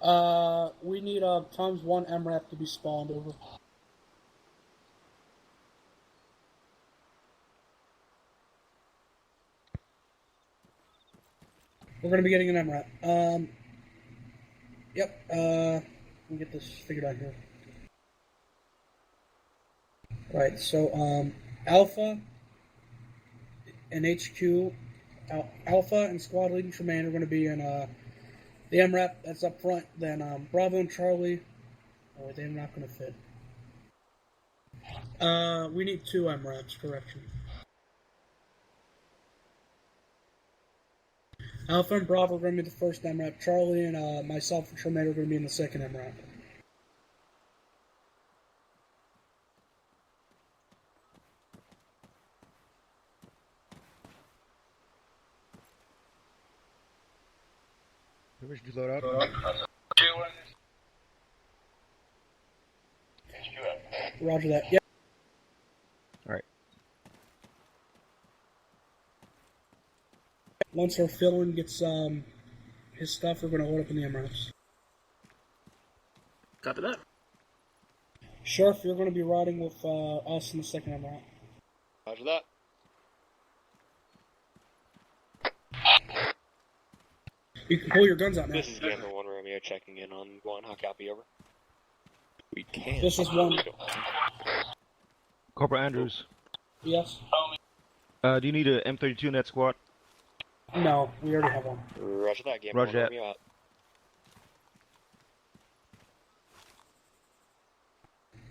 We need ×1 MRAP to be spawned over. We're going to be getting an MRAP. Yep, let me get this figured out here. Right, so, Alpha and HQ, Alpha and Squad Leading Command are going to be in, the MRAP that's up front, then, Bravo and Charlie, oh, they're not going to fit. We need 2 MRAPs, correction. Alpha and Bravo are going to be the first MRAP. Charlie and myself and Tremaine are going to be in the second MRAP. Where should you load up? Roger that. Yep. Alright. Once our fill-in gets his stuff, we're going to load up in the MRAPs. Copy that. Sheriff, you're going to be riding with us in the second MRAP. Roger that. You can pull your guns out now. This is Gamma 1 Romeo checking in on 1. How copy over? We can. This is 1. Corporal Andrews. Yes? Do you need a M32 in that squad? No, we already have one. Roger that, Gamma Roger 1 that. Romeo out.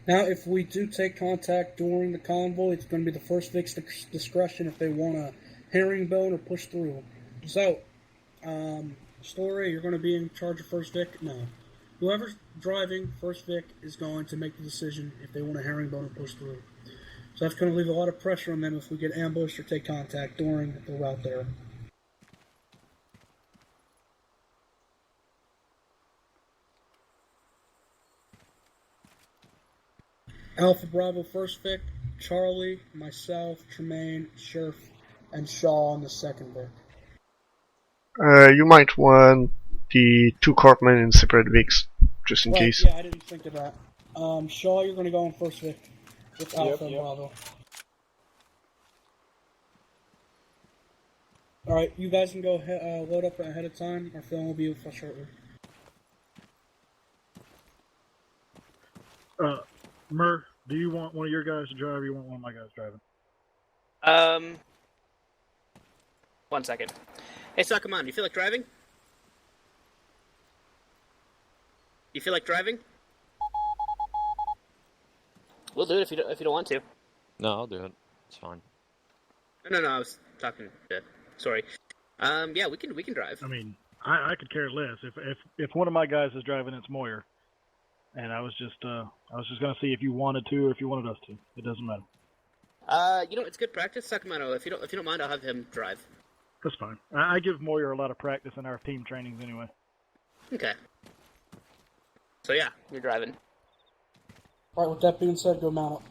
Now, if we do take contact during the convoy, it's going to be the first Vic's discretion if they want to herringbone or push through. So, Story, you're going to be in charge of first Vic? No. Whoever's driving first Vic is going to make the decision if they want to herringbone or push through. So that's going to leave a lot of pressure on them if we get ambushed or take contact during the route there. Alpha Bravo first Vic, Charlie, myself, Tremaine, Sheriff, and Shaw on the second Vic. You might want the 2 corpsmen in separate Vics, just in case. Yeah, I didn't think of that. Shaw, you're going to go on first Vic with Alpha and Bravo. Alright, you guys can go load up ahead of time. Our film will be with us shortly. Murr, do you want one of your guys to drive or you want one of my guys driving? 1 second. Hey, so come on. Do you feel like driving? You feel like driving? We'll do it if you don't want to. No, I'll do it. It's fine. No, I was talking to... Sorry. Yeah, we can drive. I mean, I could care less. If one of my guys is driving, it's Moyer. And I was just gonna see if you wanted to or if you wanted us to. It doesn't matter. It's good practice, Sacramento. If you don't mind, I'll have him drive. That's fine. I give Moyer a lot of practice in our team trainings anyway. Okay. So yeah, you're driving. Alright, with that being said, go mount up.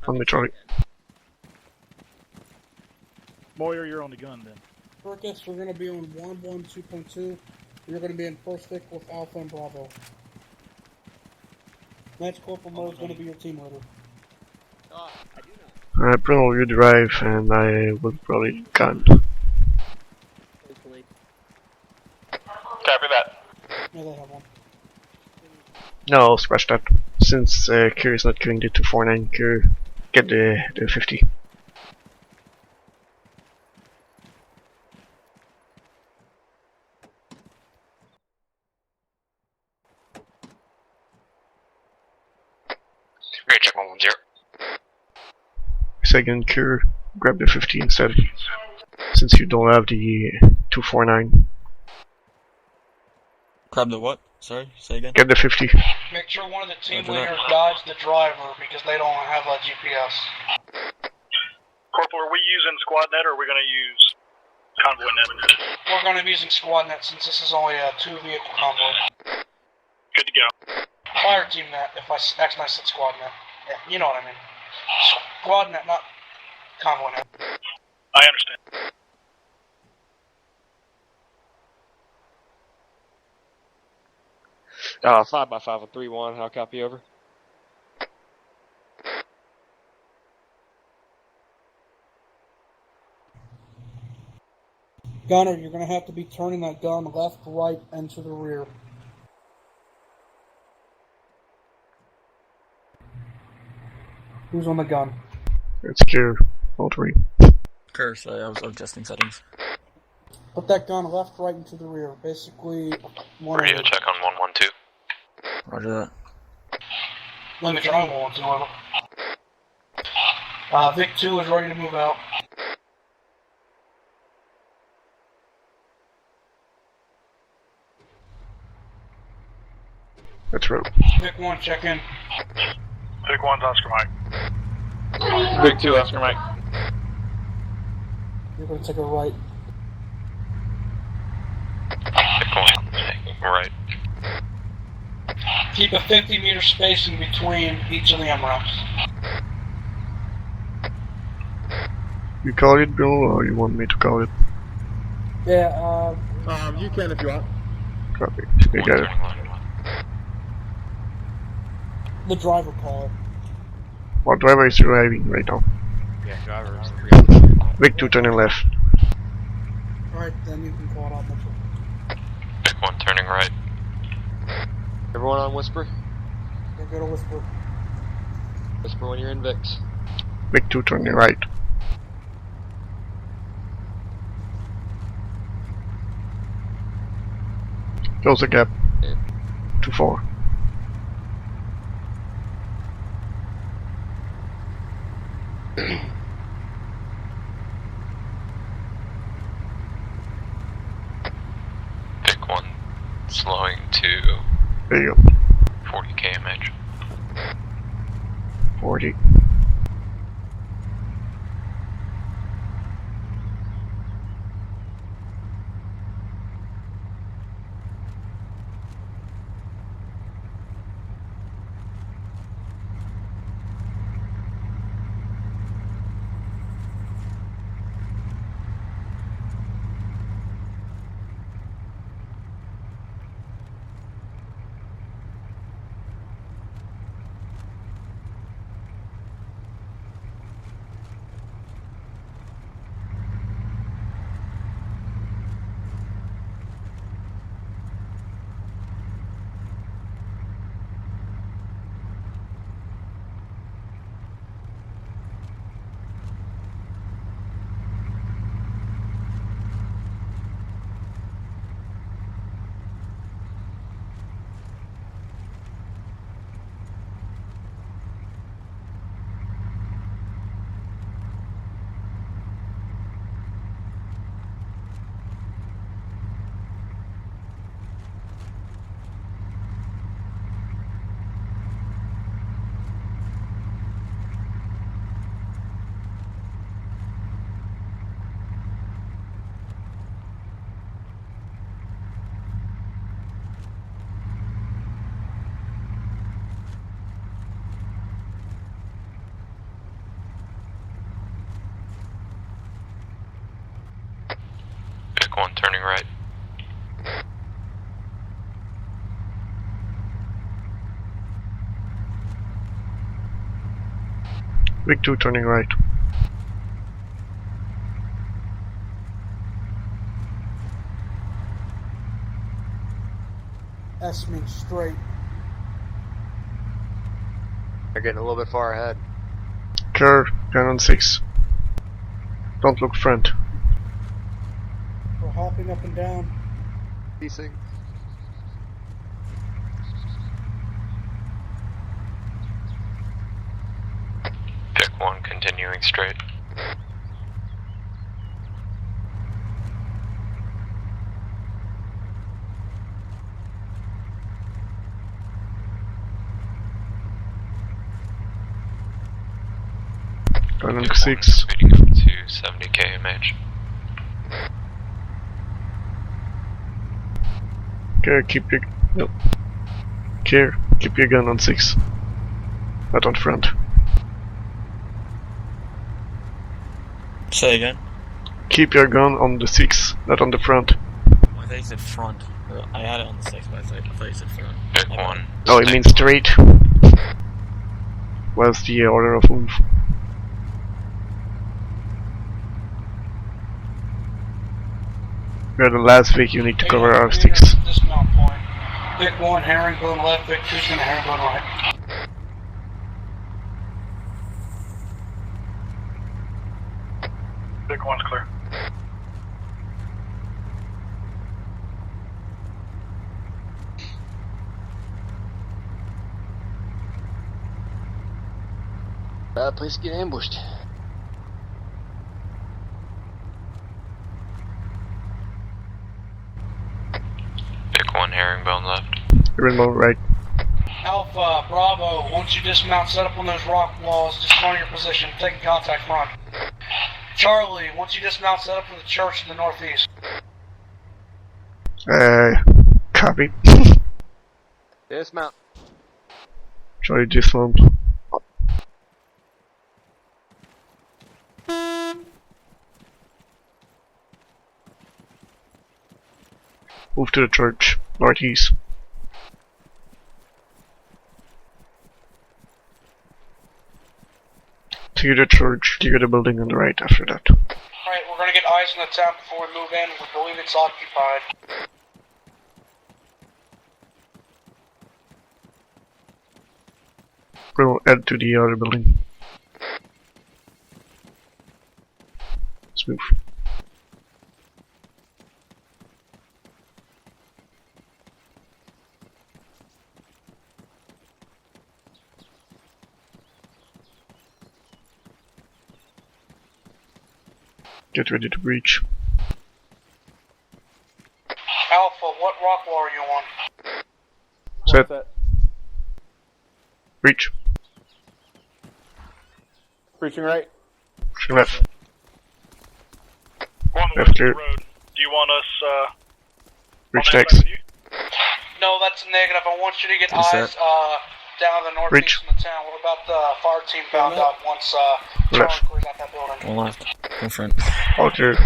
On the Charlie. Moyer, you're on the gun then. Burkus, we're going to be on 112.2. You're going to be in first Vic with Alpha and Bravo. Lance Corporal Mo is going to be your team leader. I do know. Bruno, you drive, and I will probably gun. Hopefully. Copy that. Yeah, they have one. No, scratch that. Since Kerr is not carrying the 249, Kerr, get the 50. Ready, check 110. Second, Kerr, grab the 50 instead. Since you don't have the 249. Grab the what? Sorry, say again? Get the 50. Make sure one of the team leaders guides the driver because they don't have a GPS. Corporal, are we using SquadNet or are we going to use ConvoyNet? We're going to be using SquadNet since this is only a 2-vehicle convoy. Good to go. Fire team net, if I accidentally said SquadNet. Yeah, you know what I mean. SquadNet, not. Convoy net. I understand. 5x5 and 3-1. How copy over? Gunner, you're going to have to be turning that gun left, right, and to the rear. Who's on the gun? It's Kerr. All three. Curse, I was adjusting settings. Put that gun left, right, and to the rear. Basically, one Radio of check on 112. Roger that. Let me try 112. Vic 2 is ready to move out. Let's roll. Vic 1, check in. Pick 1's Oscar Mike. Big 2, Oscar Mike. You're going to take a right. Right. Keep a 50-meter spacing between each of the MRAPs. You call it, Bill, or you want me to call it? Yeah, You can if you want. Copy. You got it. the driver call it. What driver is arriving right now? Yeah, driver is Vic 2 turning left. Alright, then you can call it out, Mitchell. Pick 1 turning right. Everyone on Whisper? Then go to Whisper. Whisper when you're in Vix. Vic 2 turning right. Close the gap. Yeah. To 4. Pick 1 slowing to There you go. 40 kmh. 40. Pick 1 turning right. Vic 2 turning right. S means straight. They're getting a little bit far ahead. Kerr, gun on 6. Don't look front. We're hopping up and down. Piecing. Pick 1 continuing straight. Gun on Pick 1 6. speeding up to 70 kmh. Kerr, keep your... No. Kerr, keep your gun on 6. Not on front. Say again. Keep your gun on the 6, not on the front. My I thought you said front. I had it on the 6, but I thought you said front. Pick My bad. one. Oh, it means straight. What's the order of move? We're the last Vic you need to cover our sticks. Dismount point. Pick 1, herringbone left, Vic 2's gonna herringbone right. Big one's clear. Bad place to get ambushed. Pick one herringbone left. Rainbow right. Alpha, Bravo, once you dismount, set up on those rock walls, just run your position, taking contact front. Charlie, once you dismount, set up in the church in the northeast. Copy. Dismount. Charlie dismount. Move to the church, northeast. To the church, to the building on the right after that. Alright, we're gonna get eyes on the town before we move in. We believe it's occupied. We'll add to the other building. Let's move. Get ready to breach. Alpha, what rock wall are you on? Set. Breach. Preaching right. Pushing left. We're on the Left west clear. of the road. Do you want us, Breach on that next. side with you? No, that's negative. I want you to get What's eyes down the northeast Reach. in the town. What about the fire team bound up once Charlie Left. clears out that building? One left. One front. All clear.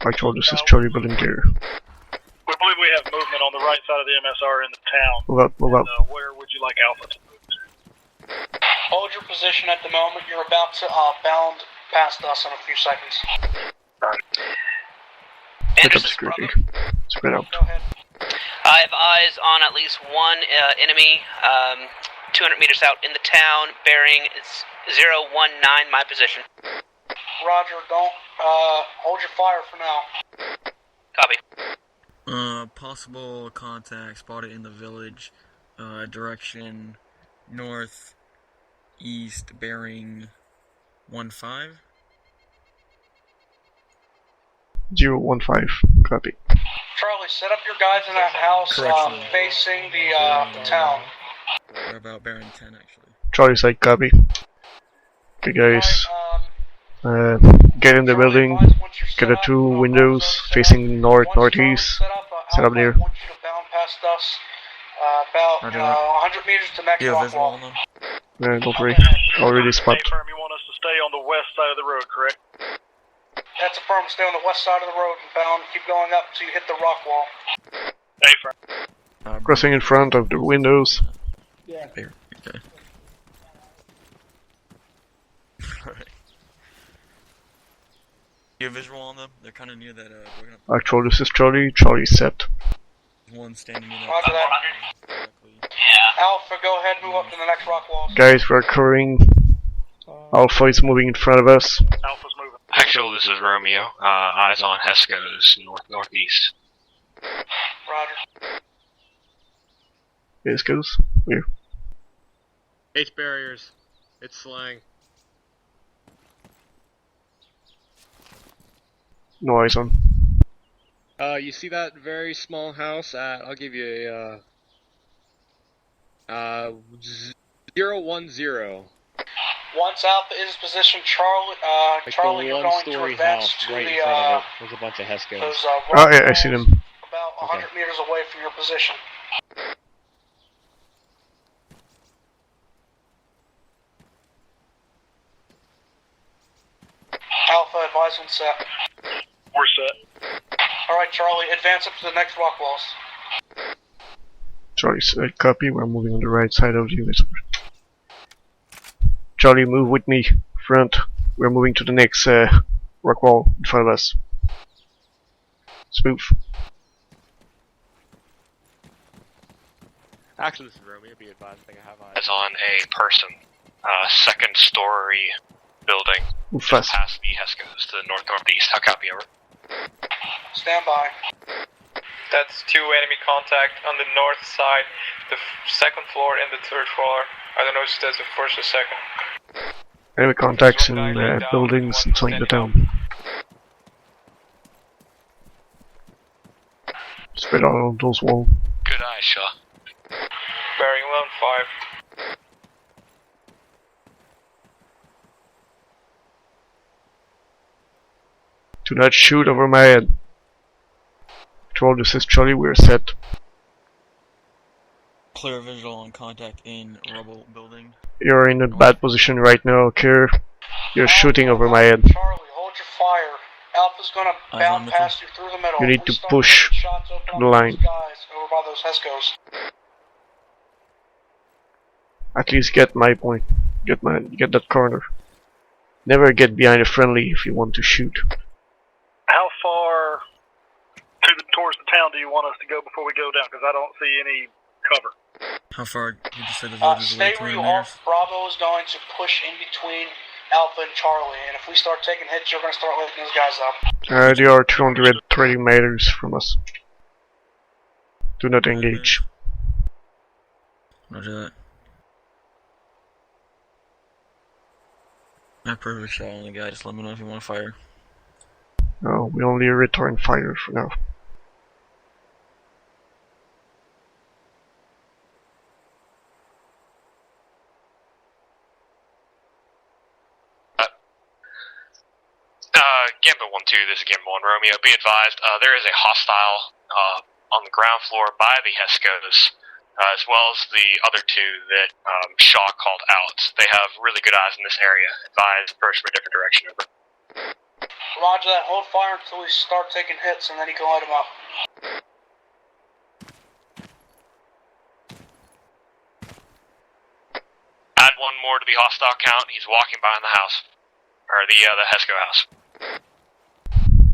I told this is Charlie building clear. We believe we have movement on the right side of the MSR in the town. Move up, move up. Where would you like Alpha to move to? Hold your position at the moment. You're about to bound past us in a few seconds. Pick up security. Spread out. Go ahead. I have eyes on at least one enemy 200 meters out in the town, bearing 019 my position. Roger, don't hold your fire for now. Copy. Possible contact spotted in the village, direction north east, bearing 15. 015. Copy. Charlie, set up your guys in that house Correction. facing the town. Or about bearing 10 actually. Charlie side, copy. Okay, guys. Alright, Get in the Charlie, building. advise once you're Get set the up, two both windows zones set facing up. north, Once Charlie's northeast. set Set up Alpha, near. I want you to bound past us about Roger that. 100 meters to the next Do you have rock visual wall. on them? Don't worry. Already spot. Hey, firm, you want us to stay on the west side of the road, correct? That's a firm. Stay on the west side of the road and bound. Keep going up until you hit the rock wall. Hey, firm. Crossing in front of the windows. Yeah. There. Okay. Alright. You have visual on them? They're kind of near that, we're gonna... Actual, this is Charlie. Charlie set. One standing in that... Roger that. Alpha, go ahead, move up to the next rock wall. Guys, we're clearing. Alpha is moving in front of us. Alpha's moving. Actually, this is Romeo. Eyes on Hesco's northeast. Roger. This goes. Here. H barriers. It's slang. No eyes on. You see that very small house at, I'll give you a, 010. Once Alpha is positioned, Charlie, Like Charlie, the you're going to one-story advance house to right the, in front of it. There's a bunch of Hescos. those Oh, rock yeah, I see walls them. about 100 meters away from your position. Alpha, advise on set. We're set. Alright, Charlie, advance up to the next rock walls. Charlie, copy. We're moving on the right side of you. Charlie, move with me. Front. We're moving to the next rock wall in front of us. Smooth. Actually, this is Romeo. Be advised, I think I have eyes. Eyes on a person. Second story building. Move Just fast. past the Heskos to the north-northeast. How copy, over? Stand by. That's 2 enemy contact on the north side, the second floor and the third floor. I don't know if that's the first or second. Enemy contacts in buildings inside the town. Spread out on those walls. Good eye, Shaw. Bearing 1-5. Do not shoot over my head. Control, this is Charlie, we're set. Clear visual on contact in rubble building. You're in a bad position right now, Kier. You're shooting over my head. Charlie, hold your fire. Alpha's gonna Eyes bound on past you through the middle. You need If we to start push getting shots open to on the those line. guys over by those Heskos. At least get my point. Get that corner. Never get behind a friendly if you want to shoot. How far towards the town do you want us to go before we go down? Because I don't see any cover. How far did you say the village is Stay away? where 200 you are. meters? Bravo is going to push in between Alpha and Charlie, and if we start taking hits, you're gonna start letting those guys up. They are 230 meters from us. Do not engage. Roger that. I have perfect shot on the guy, just let me know if you want to fire. No, we only return fire for now. Gambit 1-2, this is Gambit 1 Romeo. Be advised, there is a hostile on the ground floor by the Heskos, as well as the other two that Shaw called out. They have really good eyes in this area. Advise approach from a different direction, over. Roger that. Hold fire until we start taking hits, and then you can light them up. Add one more to the hostile count. He's walking behind the house. Or the Hesko house.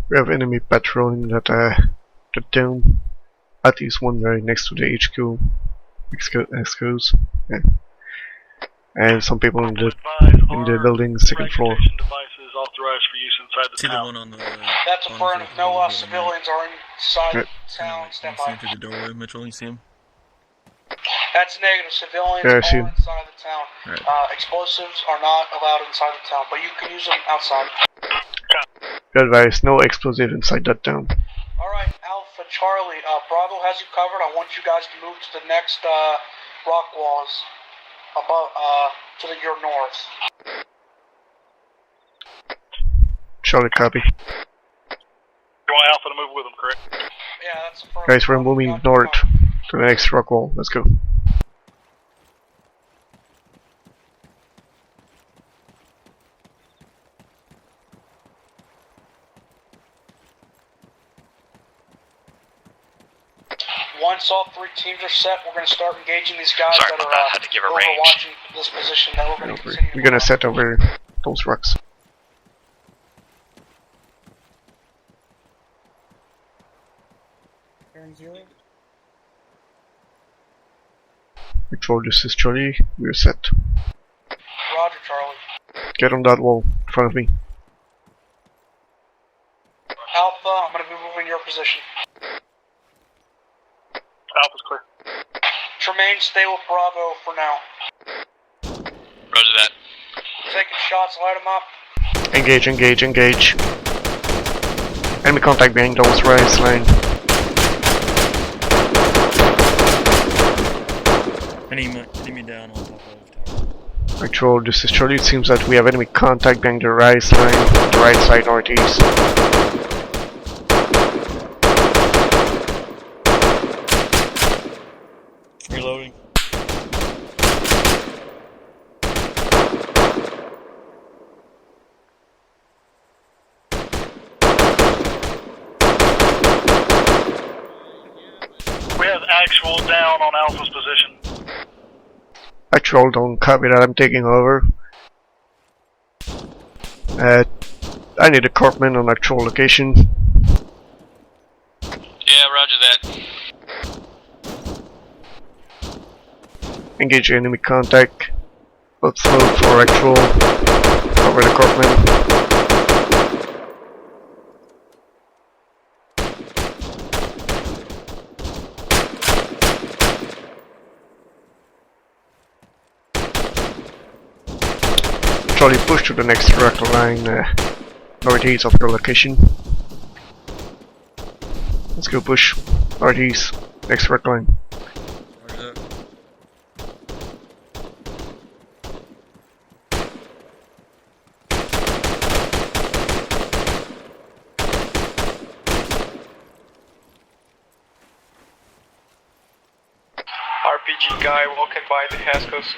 We have enemy patrolling that town. At least one right next to the HQ. Escos. Yeah. And some people in the building, second floor. Devices authorized for use inside the See the town. one on the. That's on affirmative. the No building, civilians are inside Right. town. Stand You see by. him through the doorway, Mitchell, you see him? That's negative. Civilians Yeah, I are see 'em. inside the town. Right. Explosives are not allowed inside the town, but you can use them outside. Be advised, no explosive inside that town. Alright, Alpha Charlie, Bravo has you covered. I want you guys to move to the next rock walls above, to your north. Charlie, copy. You want Alpha to move with them, correct? Yeah, that's affirmative. Guys, we're moving Got you north covered. to the next rock wall. Let's go. Once all three teams are set, we're going to start engaging these guys Sorry that about that, are had to give a range. overwatching this position. Then we're going to continue. We're gonna set over those rocks. Bearing 0. Control, this is Charlie. We're set. Roger, Charlie. Get on that wall in front of me. Alpha, I'm going to be moving your position. Alpha's clear. Tremaine, stay with Bravo for now. Roger that. Taking shots, light them up. Engage, engage, engage. Enemy contact behind those rise line. Enemy down on top of tower. Control, this is Charlie. It seems that we have enemy contact behind the rise line, the right side northeast. Reloading. Actual down on Alpha's position. Actual, don't copy that, I'm taking over. I need a corpsman on actual location. Yeah, roger that. Engage enemy contact. Upload for actual. Cover the corpsman. Charlie, push to the next direct line northeast of your location. Let's go push northeast, next direct line. Roger that. RPG guy walking by the Haskos.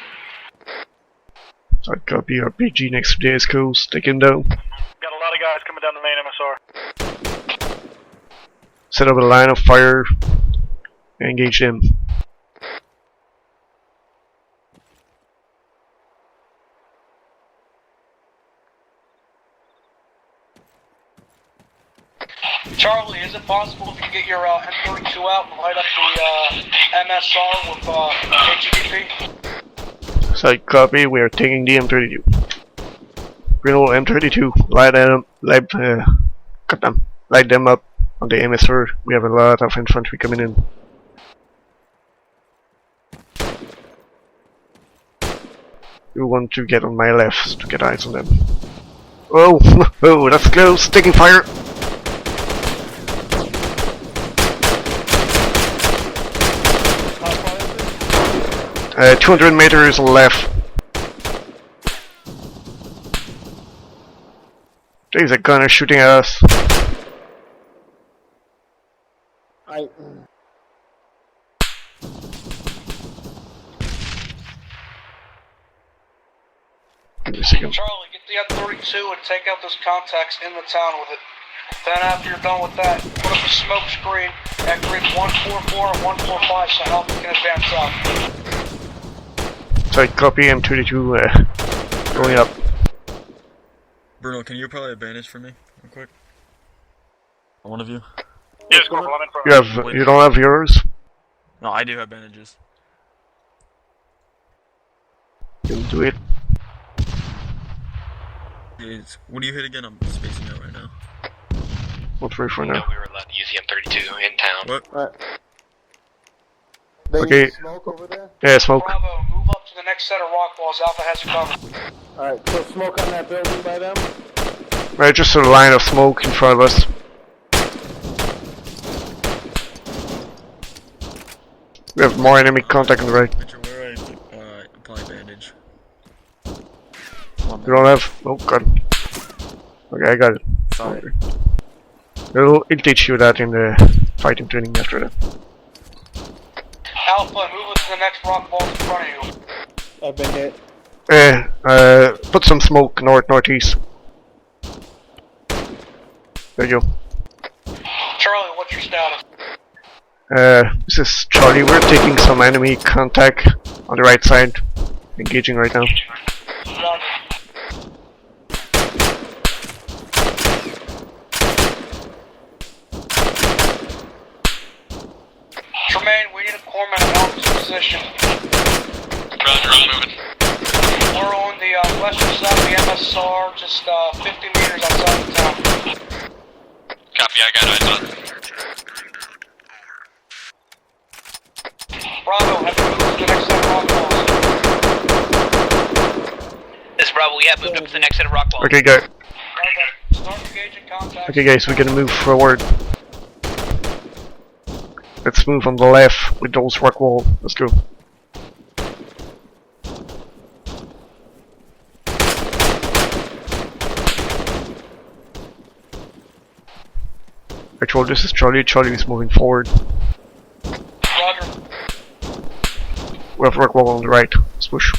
So I copy RPG next to the Escos, take him down. Got a lot of guys coming down the main MSR. Set up a line of fire, engage them. Charlie, is it possible if you get your M32 out and light up the MSR with HEDP? So I copy, we are taking the M32. Greenwall M32, light them up on the MSR. We have a lot of infantry coming in. You want to get on my left to get eyes on them. Oh, oh, that's close, taking fire! 200 meters left. There's a gunner shooting at us. Give me a second. Charlie, get the M32 and take out those contacts in the town with it. Then after you're done with that, put up a smoke screen at grid 144 and 145 so Alpha can advance out. Sorry, copy M32 going up. Bruno, can you probably advantage for me, real quick? One of you? Yes, Corporal, I'm in front of You don't have yours? No, I do have bandages. You'll do it. What do you hit again? I'm spacing out right now. What's right for No, now? we were allowed to use the M32 in town. What? Okay. Smoke over there? Yeah, smoke. Bravo, move up to the next set of rock walls. Alpha has you covered. Alright, so smoke on that building by them? Right, just a line of smoke in front of us. We have more enemy contact on the right. Mitchell, where I apply bandage. You don't have? Oh god. Okay, I got it. Sorry. It'll teach you that in the fighting training after that. Alpha, move up to the next rock wall in front of you. I've been hit. Put some smoke northeast. There you go. Charlie, what's your status? This is Charlie. We're taking some enemy contact on the right side. Engaging right now. Roger. Tremaine, we need a corpsman at Alpha's position. Roger, I'm moving. We're on the western side of the MSR, just 50 meters outside the town. Copy, I got eyes on. Bravo, have you moved to the next set of rock walls? This is Bravo, we have moved up to the next set of rock walls. Okay, go. Bravo, start engaging contact. Okay, guys, we're gonna move forward. Let's move on the left with those rock wall. Let's go. Actually, this is Charlie. Charlie is moving forward. Roger. We have rock wall on the right. Let's push.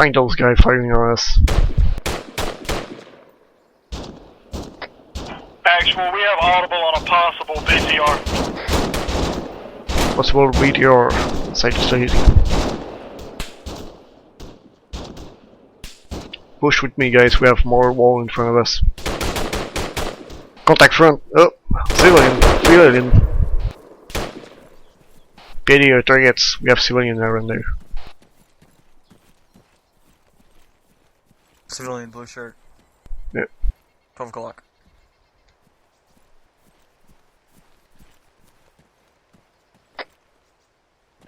Find those guys firing on us. Actual, we have audible on a possible VCR. Possible meteor inside the city. Push with me, guys. We have more wall in front of us. Contact front. Oh, civilian. PD your targets. We have civilian around there. Civilian blue shirt. Yeah. 12 o'clock.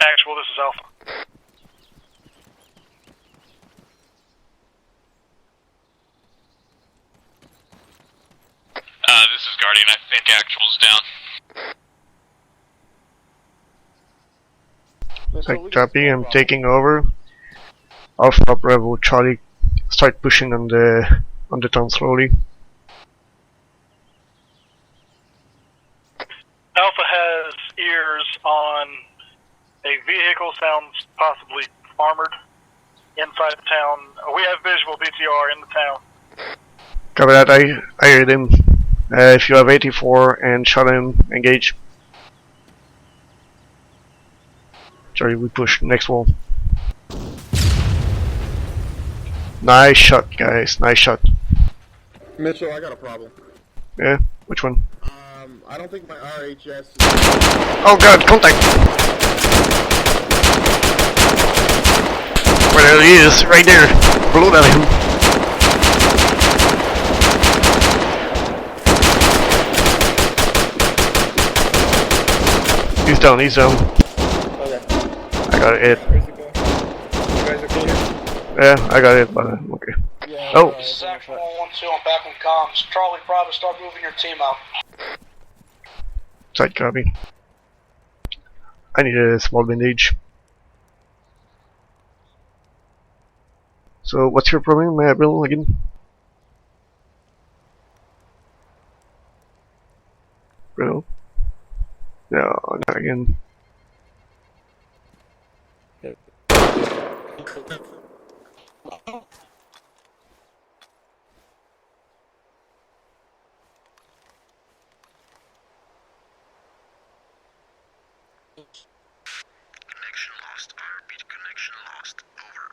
Actual, this is Alpha. This is Guardian. I think Actual's down. Copy, I'm taking over. Alpha Bravo Charlie, start pushing on the town slowly. Alpha has ears on a vehicle, sounds possibly armored, inside the town. We have visual BTR in the town. Copy that, I heard him. If you have 84 and shot him, engage. Sorry, we push. Next wall. Nice shot, guys. Nice shot. Mitchell, I got a problem. Yeah? Which one? I don't think my RHS is... Oh god, contact! Where he is, right there. Blow at him. He's down, he's down. Okay. I got it. Where's he going? You guys okay here? Yeah, I got it, but okay. Yeah, Oh! This is Actual 112, I'm back on comms. Charlie, Bravo, start moving your team out. Side copy. I need a small bandage. So, what's your problem, Bill, again? Bill? No, not again. Connection lost. I repeat, connection lost. Over.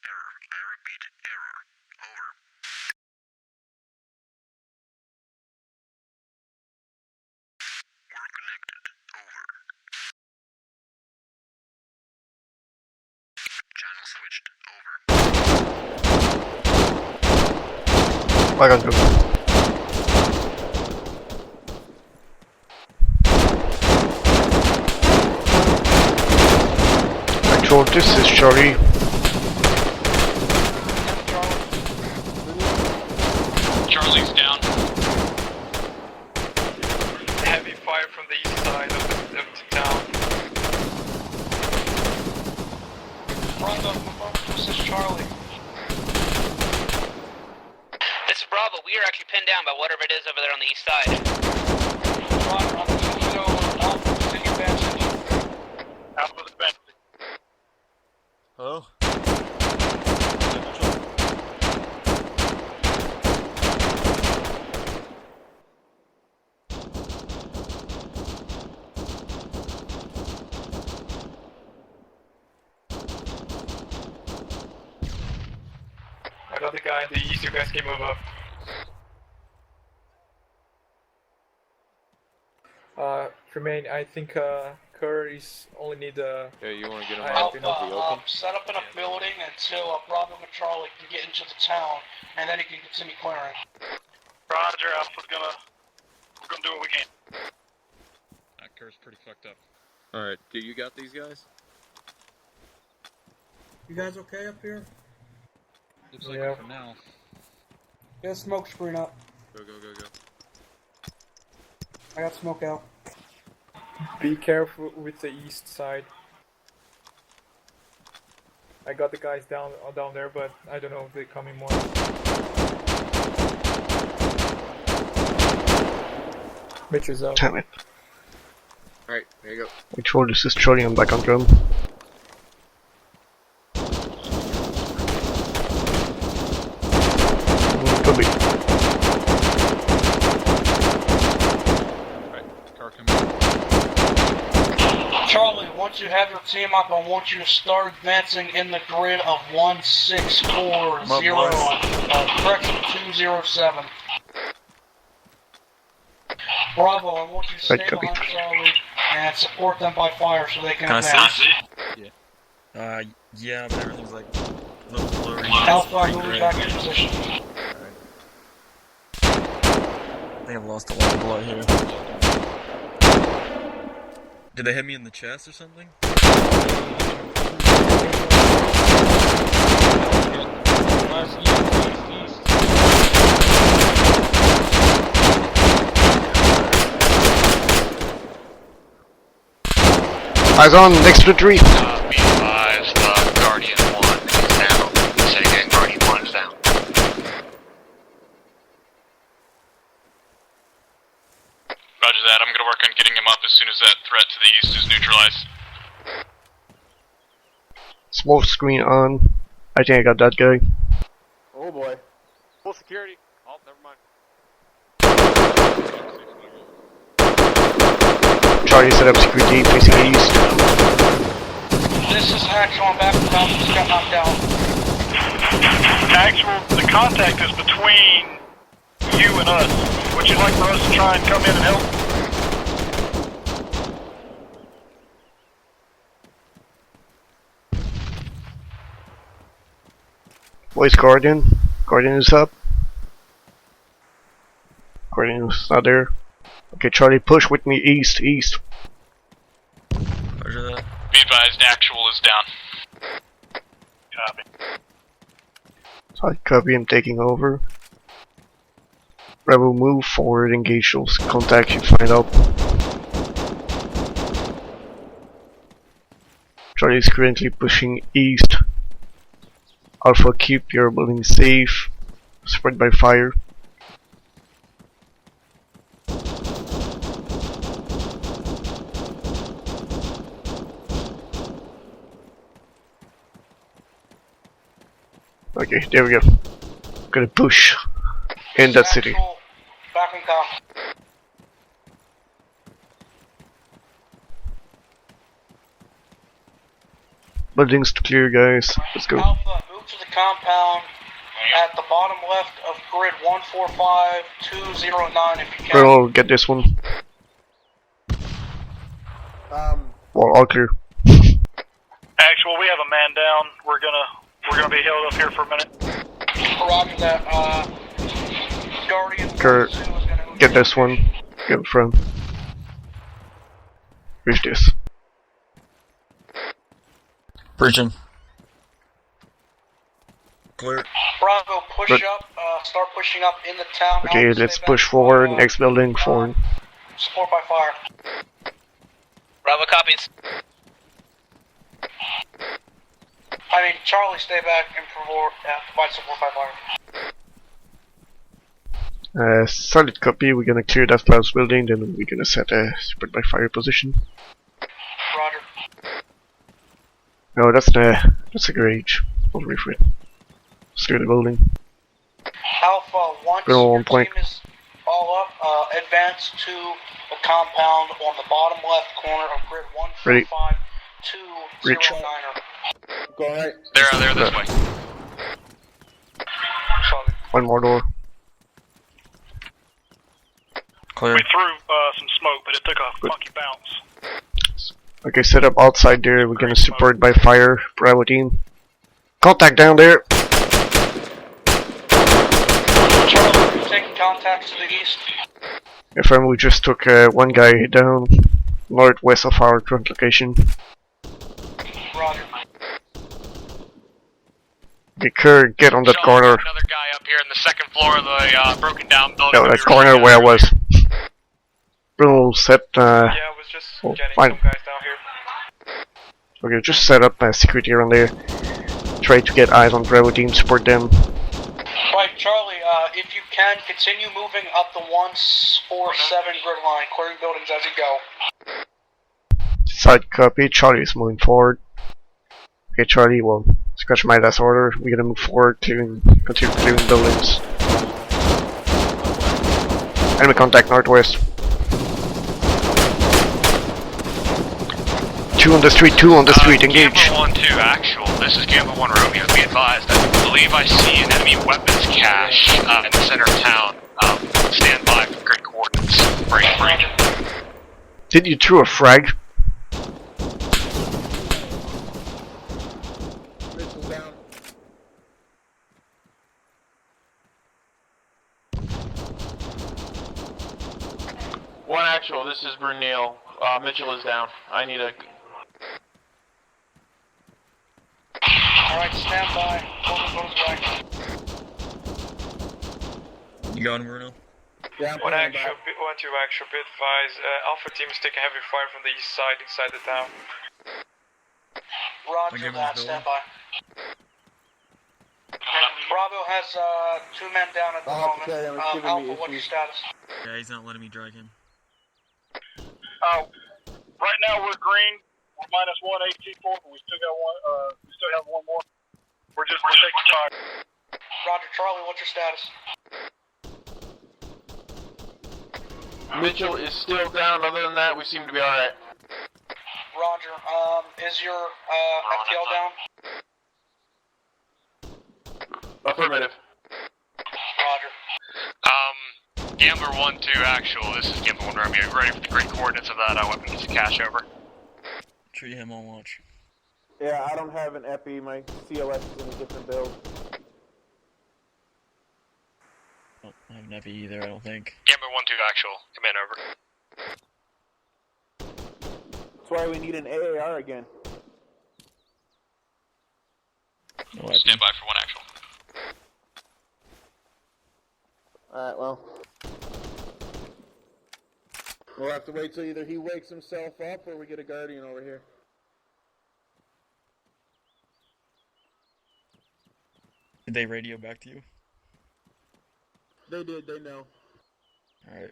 Error. I repeat, error. Over. We're connected. Over. Channel switched. Over. I got you. Actual, this is Charlie. Charlie's down. Heavy fire from the east side of the town. Bravo, this is Charlie. This is Bravo. We are actually pinned down by whatever it is over there on the east side. Roger, I'm switching over. Alpha, send your message. Alpha's advancing. Hello? I got the guy in the east, you guys can move up. Remain. I think Curry's only need Yeah, you want to get him I- out in the open? Set up in a building until Bravo and Charlie can get into the town, and then he can continue clearing. Roger, Alpha's we're gonna do what we can. That curve's pretty fucked up. Alright, do you got these guys? You guys okay up here? Looks like Yeah. it for now. Get a smoke screen up. Go, go, go, go. I got smoke out. Be careful with the east side. I got the guys down there, but I don't know if they're coming more. Mitch is up. Damn it. Alright, there you go. Control, this is Charlie, I'm back on drum. Could be. Alright, car coming. Charlie, once you have your team up, I want you to start advancing in the grid of 1640, correction 207. Bravo, I want you to stay Right, copy. behind Charlie and support them by fire so they can Can I advance. see? Yeah, but everything's like a little blurry. Alpha, moving back in position. I think I've lost a lot of blood here. Did they hit me in the chest or something? Eyes on, next to the tree. Be advised, Guardian 1 is down. Say again, Guardian 1 is down. Roger that, I'm gonna work on getting him up as soon as that threat to the east is neutralized. Smoke screen on. I think I got that guy. Oh boy. Full security. Oh, never mind. Charlie set up security facing east. This is Actual, I'm back from town, just got knocked out. Actual, the contact is between you and us. Would you like for us to try and come in and help? Where's Guardian? Guardian is up. Guardian is not there. Okay, Charlie, push with me east, east. Roger that. Be advised, actual is down. Copy. I copy him taking over. Rebel move forward, engage those contacts you find out. Charlie is currently pushing east. Alpha, keep your building safe. Spread by fire. Okay, there we go. Gonna push in that city. Actual, back in town. Buildings to clear, guys. Let's go. Alpha, move to the compound at the bottom left of grid 145209 if you can. We'll get this one. Well, all clear. Actual, we have a man down. We're gonna be held up here for a minute. Roger that. Guardian Kurt, Zoo is gonna move get this one. Get in front. Reach this. Breaching. Clear. Bravo, push Good. up. Start pushing up in the town. Okay, Alpha, let's stay push back. forward. Next building, forward. Support by fire. Bravo copies. I mean, Charlie, stay back and provide support by fire. Solid copy. We're gonna clear that last building, then we're gonna set a spread by fire position. Roger. No, that's a garage. We'll reef it. Let's clear the building. Alpha, once Go on your point. team is all up, advance to the compound on the bottom left corner of grid Ready. 145209. Go right. They're this way. One more door. Clear. We threw some smoke, but it took a funky bounce. Okay, set up outside there. We're gonna support by fire. Bravo team. Contact down there. Charlie, taking contacts to the east. Affirm, we just took one guy down northwest of our current location. Roger. Okay, Kerr, get on that corner. Another guy up here in the second floor of the broken down building. No, that corner where I was. Bruno, set. Yeah, I was just getting fine. some guys down here. Okay, just set up security around there. Try to get eyes on Bravo team, support them. Right, Charlie, if you can, continue moving up the 147 grid line, clearing buildings as you go. Side copy, Charlie is moving forward. Okay, Charlie, well, scratch my last order. We're gonna move forward to continue clearing buildings. Enemy contact northwest. 2 on the street, engage. Gamma 1-2 actual, this is Gamma 1 Romeo, be advised. I believe I see an enemy weapons cache in the center of town. Stand by for grid coordinates. Break. Did you throw a frag? Missile down. One actual, this is Brunel. Mitchell is down. I need a... Alright, stand by. Goes back. You got him, Bruno? Yeah, I'm One pulling actual, back. 1-2 actual, be advised. Alpha team is taking heavy fire from the east side inside the town. Roger that, stand by. Bravo has 2 men down at the Oh, moment. okay, it's giving me Alpha, what's your issues. status? Yeah, he's not letting me drag him. Right now we're green. We're minus 1 AT4, but we still got one. We still have one more. We're taking time. Roger, Charlie, what's your status? Mitchell is still down, other than that, we seem to be alright. Roger, is your FTL down? Affirmative. Roger. Gambler 1-2 actual, this is Gambler 1 Romeo. Ready for the grid coordinates of that weapons cache over. Treat him on watch. Yeah, I don't have an epi. My CLS is in a different build. Oh, I have an epi either, I don't think. Gambler 1-2 actual, come in over. That's why we need an AAR again. No epi. Stand by for 1 actual. Alright, well. We'll have to wait till either he wakes himself up or we get a guardian over here. Did they radio back to you? They did, they know. Alright.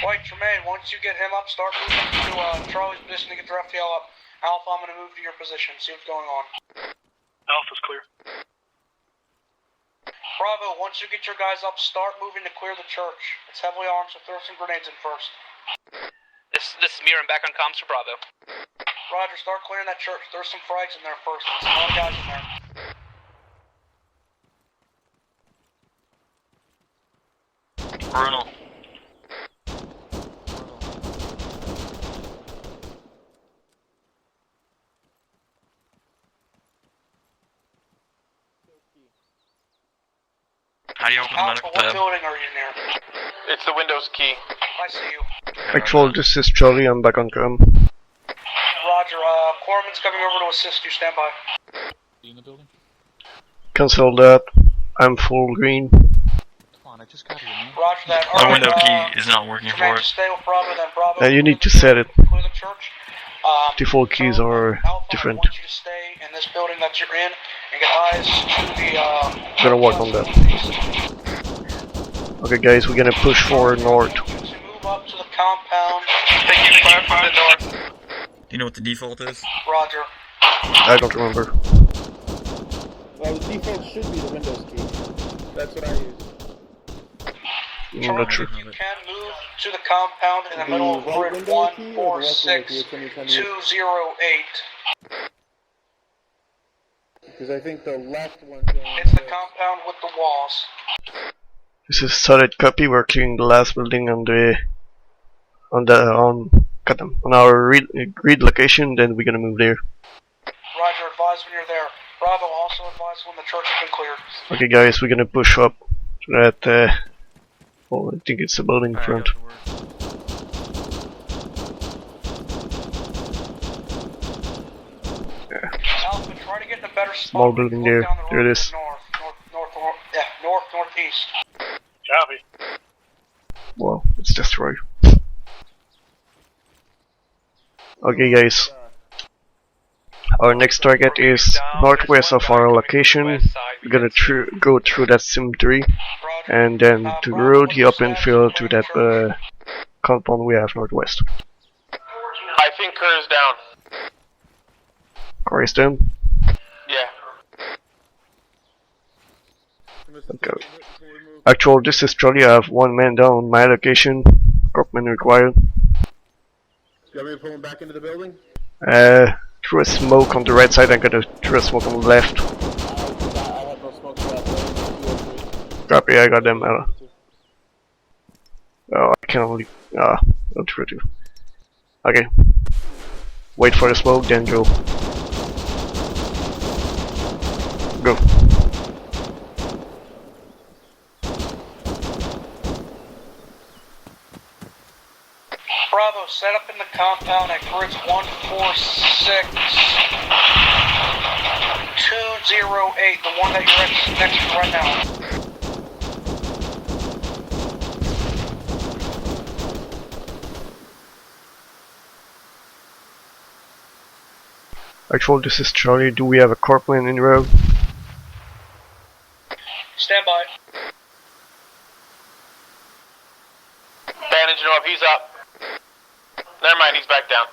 White Tremaine, once you get him up, start moving to Charlie's position to get your FTL up. Alpha, I'm going to move to your position, see what's going on. Alpha's clear. Bravo, once you get your guys up, start moving to clear the church. It's heavily armed, so throw some grenades in first. This is Mir, I'm back on comms for Bravo. Roger, start clearing that church. Throw some frags in there first. There's a lot of guys in there. Bruno. How do you open the Alpha, medical what tab? building are you near? It's the Windows key. I see you. Actual, this is Charlie, I'm back on com. Roger, Corman's coming over to assist you. Stand by. You in the building? Cancel that. I'm full green. Come on, I just got here, man. Roger that. The Alright, window key is not working Tremaine, for it. just stay with Bravo, then Bravo. You need to set it. Clear the church. Default keys are Alpha, different. I want you to stay in this building that you're in and get eyes to the, Gonna work on that. Okay guys, we're gonna push forward north. I want you to move up to the compound. Taking fire from the north. Do you know what the default is? Roger. I don't remember. Well, the default should be the Windows key. That's what I use. I'm not sure. You can move to the compound in the middle of right grid window key or the left window key? 146208. Because I think the left one's the only It's the one. compound with the walls. This is solid copy. We're clearing the last building on our grid location. Then we're gonna move there. Roger, advise when you're there. Bravo, also advise when the church has been cleared. Okay, guys, we're gonna push up to that. Well, I think it's the building in front. Alpha, try to get in a better spot. Small building there. There it is. Northeast. Copy. Well, it's destroyed. Okay, guys. Our next target is northwest of our location. We're gonna go through that cemetery, and then to the road, the open field to that compound we have northwest. I think Kerr is down. Car is down. Yeah. Okay. Actual, this is Charlie. I have one man down. My location. Corpman required. You want me to pull him back into the building? Through a smoke on the right side. I'm gonna throw a smoke on the left. I have no smoke for that. Copy. I got them. Oh, I can only. Not true too. Okay. Wait for the smoke, then go. Go. Bravo, set up in the compound at grids 146-208, the one that you're next to right now. Actual, this is Charlie. Do we have a corpman in the road? Stand by. Bandaging him up, he's up. Never mind, he's back down.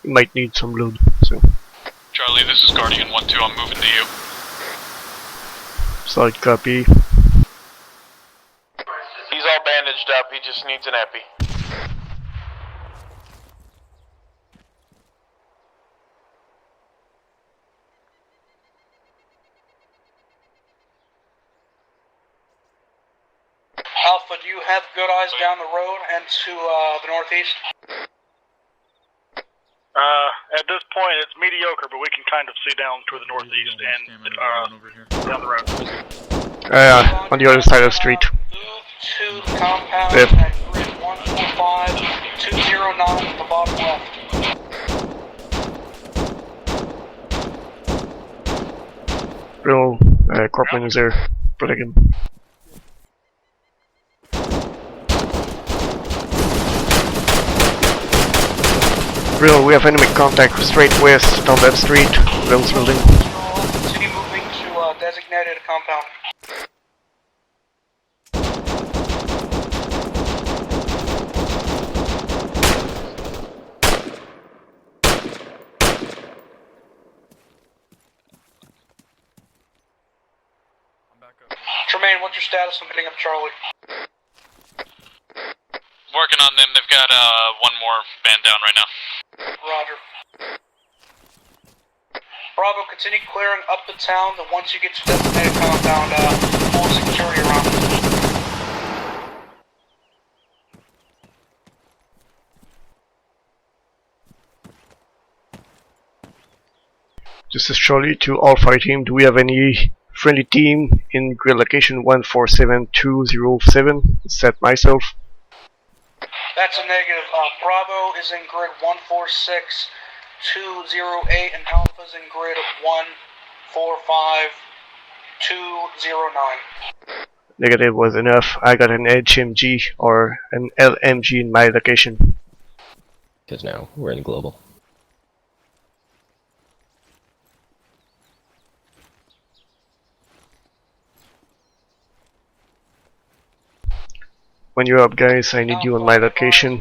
He might need some blood. So. Charlie, this is Guardian 1-2. I'm moving to you. Solid copy. He's all bandaged up, he just needs an epi. Alpha, do you have good eyes down the road and to the northeast? At this point, it's mediocre, but we can kind of see down to the northeast and down the road. On the other side of the street. Move to the compound Yep. at grid 145-209 at the bottom left. Real corpman is there. Protect him. Real, we have enemy contact straight west down that street. Real's building. Continue moving to designated compound. Tremaine, what's your status on getting up Charlie? Working on them. They've got one more man down right now. Roger. Bravo, continue clearing up the town, and once you get to designated compound, full security around it. This is Charlie to Alpha team. Do we have any friendly team in grid location 147207? Is that myself? That's a negative. Bravo is in grid 146-208, and Alpha's in grid 145-209. Negative was enough. I got an HMG or an LMG in my location. Because now we're in global. when you're up, guys, I need you on my location.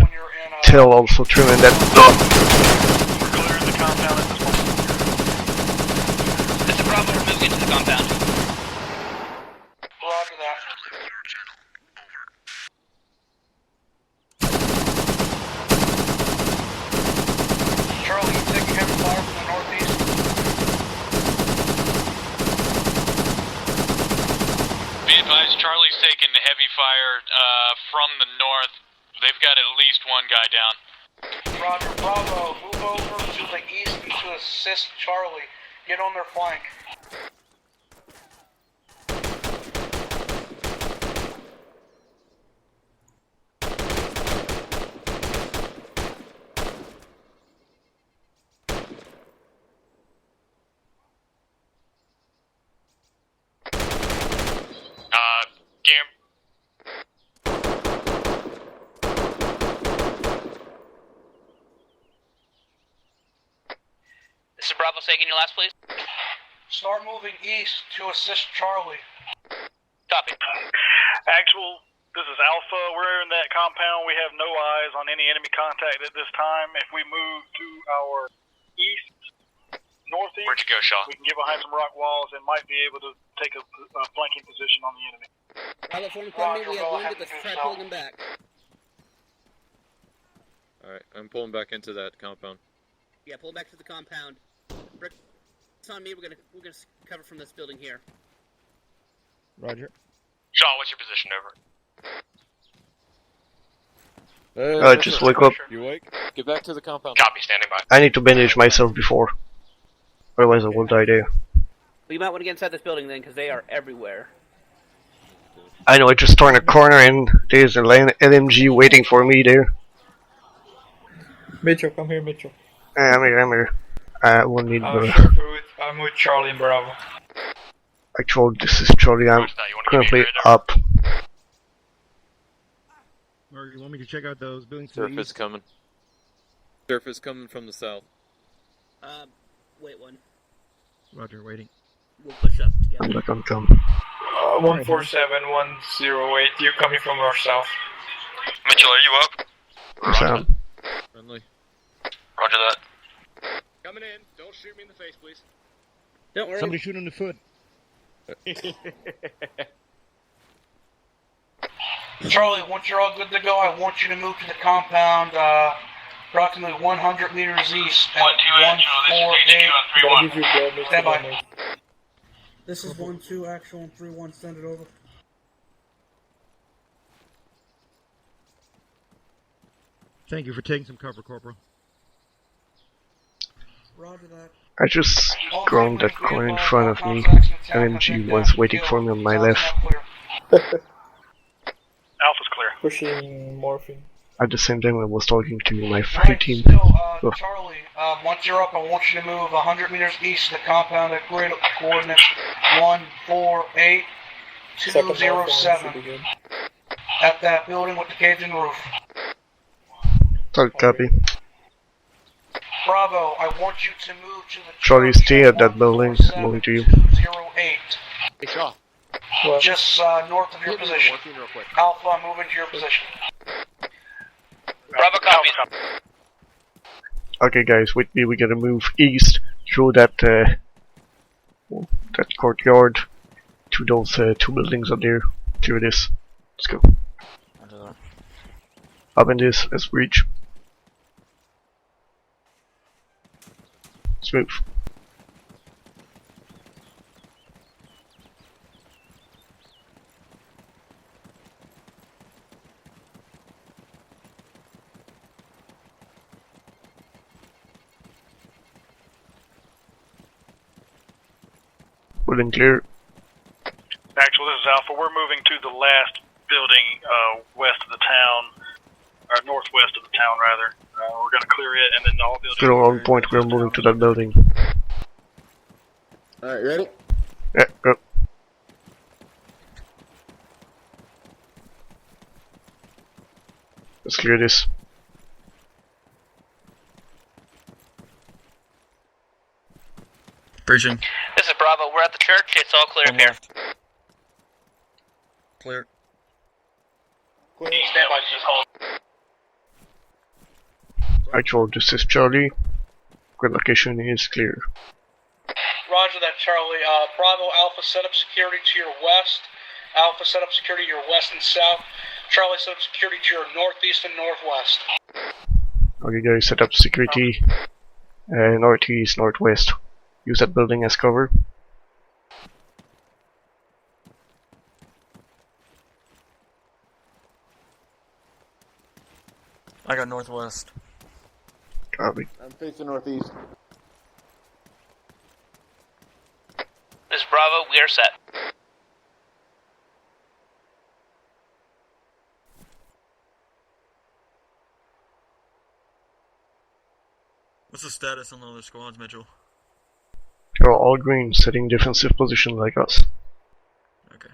Tell also Truman that. We're clearing the compound at this point. This is Bravo, we're moving into the compound. Roger that. Charlie, you taking heavy fire from the northeast? Be advised, Charlie's taking heavy fire from the north. They've got at least one guy down. Roger, Bravo, move over to the east to assist Charlie. Get on their flank. Gam. This is Bravo, say again your last, please. Start moving east to assist Charlie. Copy. Actual, this is Alpha. We're in that compound. We have no eyes on any enemy contact at this time. If we move to our east, northeast, Where'd you go, Shaw? we can get behind some rock walls and might be able to take a flanking position on the enemy. Bravo 4 we have wounded. Let's try pulling him back. Alright, I'm pulling back into that compound. Yeah, pull back to the compound. Rick, it's on me. We're gonna cover from this building here. Roger. Shaw, what's your position over? Just wake up. You awake? Get back to the compound. Copy, standing by. I need to bandage myself before. Otherwise I will die there. Well, you might want to get inside this building then, because they are everywhere. I know, I just turned a corner and there's an LMG waiting for me there. Mitchell, come here, Mitchell. I'm here. I won't need I'm with Charlie and Bravo. Actually, this is Charlie. I'm currently up. Or you want me to check out those buildings? Surface coming. Surface coming from the south. Wait one. Roger, waiting. We'll push up together. I'm back on come. 147108, you're coming from our south. Mitchell, are you up? Yes, I am. Friendly. Roger that. Coming in. Don't shoot me in the face, please. Don't worry. Somebody shoot in the foot. Charlie, once you're all good to go, I want you to move to the compound approximately 100 meters east at 148. Stand by. This is 1-2 actual and 3-1. Send it over. Thank you for taking some cover, Corporal. Roger that. I just ground that corner in front of me. LMG was waiting for me on my left. Alpha's clear. Pushing morphine. At the same time I was talking to my fight team. So, Charlie, once you're up, I want you to move 100 meters east of the compound at coordinates 148-207 at that building with the caved-in roof. Copy. Bravo, I want you to move to the Charlie, stay at that building. Moving to you. 208. Hey, Shaw. Just north of your position. Alpha, I'm moving to your position. Bravo, copy. Okay, guys, with me. We gotta move east through that that courtyard to those two buildings up there. Through this. Let's go. Up in this. Let's reach. Let's move. Building clear. Actual, this is Alpha. We're moving to the last building west of the town, or northwest of the town, rather. We're going to clear it, and then all buildings... Still on point, we're moving to that building. Alright, ready? Yeah, go. Let's clear this. Breaching. This is Bravo. We're at the church. It's all clear up here. Clear. Clear. Stand by, just hold. Actual, this is Charlie. Grid location is clear. Roger that, Charlie. Bravo Alpha, set up security to your west. Alpha, set up security to your west and south. Charlie, set up security to your northeast and northwest. Okay guys, set up security northeast, northwest. Use that building as cover. I got northwest. Copy. I'm facing northeast. This is Bravo, we are set. What's the status on the other squads, Mitchell? They're all green, setting defensive position like us. Okay.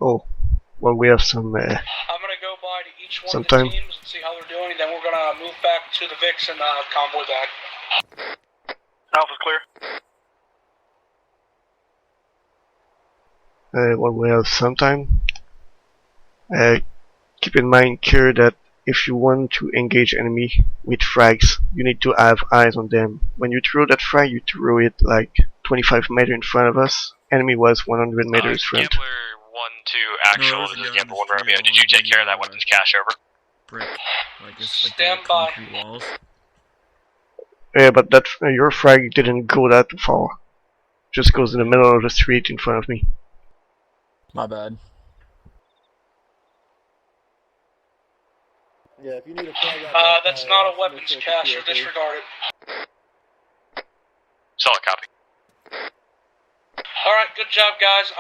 Oh, well we have some I'm gonna go by to each one sometime. of the teams and see how they're doing, and then we're gonna move back to the VIX and convoy back. Alpha's clear. Well we have some time. Keep in mind here that if you want to engage enemy with frags, you need to have eyes on them. When you throw that frag, you throw it like 25 meters in front of us. Enemy was 100 meters front. Gambler 1-2 actual, No, this is yeah, Gambler 1 there's Romeo. three Did you on take the, care of that weapons cache over? Brick. Like it's like Stand the by. concrete walls. Yeah, but that your frag didn't go that far. Just goes in the middle of the street in front of me. My bad. Yeah, if you need a flag out That's not a weapons cache, or disregard it. Solid copy. Alright, good job guys.